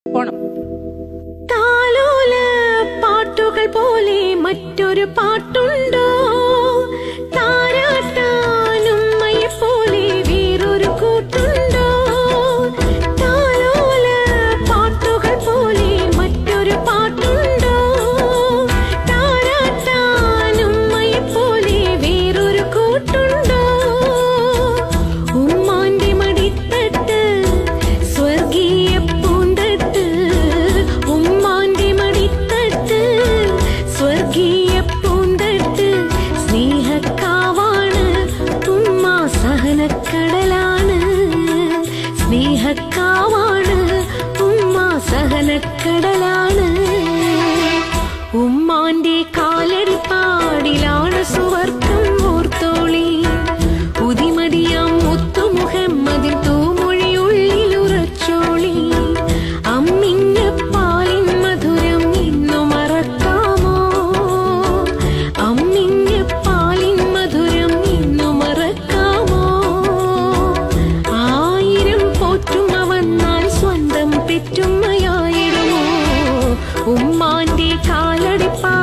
പോണം. താലോല പാട്ടുകൾ പോലെ മറ്റൊരു പാട്ടുണ്ടോ? താരാട്ടാനുമ്മയെ പോലെ വേറൊരു കൂട്ടുണ്ടോ? താലോല പാട്ടുകൾ പോലെ മറ്റൊരു പാട്ടുണ്ടോ? താരാട്ടാനുമ്മയെ പോലെ വേറൊരു കൂട്ടുണ്ടോ? ഉമ്മാന്റെ മടിത്തട്ട് സ്വർഗീയ പൂന്തട്ട്, ഉമ്മാന്റെ മടിത്തട്ട് സ്വർഗീയ പൂന്തട്ട്. സ്നേഹക്കാവാണ് ഉമ്മ, സഹനക്കടലാണ്. സ്നേഹക്കാവാണ് ഉമ്മ, സഹനക്കടലാണ്. ഉമ്മാന്റെ കാലടിപ്പാടിലാണ് സുവർക്കം ഓർത്തോളി. ഉദിമതിയാം മുത്തു മുഹമ്മദിൻ തൂമൊഴിയുള്ളിലുറച്ചോളി. അമ്മിഞ്ഞ പാലിൻ മധുരം ഇന്നു മറക്കാമോ? അമ്മിഞ്ഞ പാലിൻ മധുരം ഇന്നു മറക്കാമോ? ആയിരം പോറ്റുമ്മ വന്നാൽ സ്വന്തം പെറ്റുമ്മയായിടുമോ? ഉമ്മാന്റെ കാലടിപ്പാ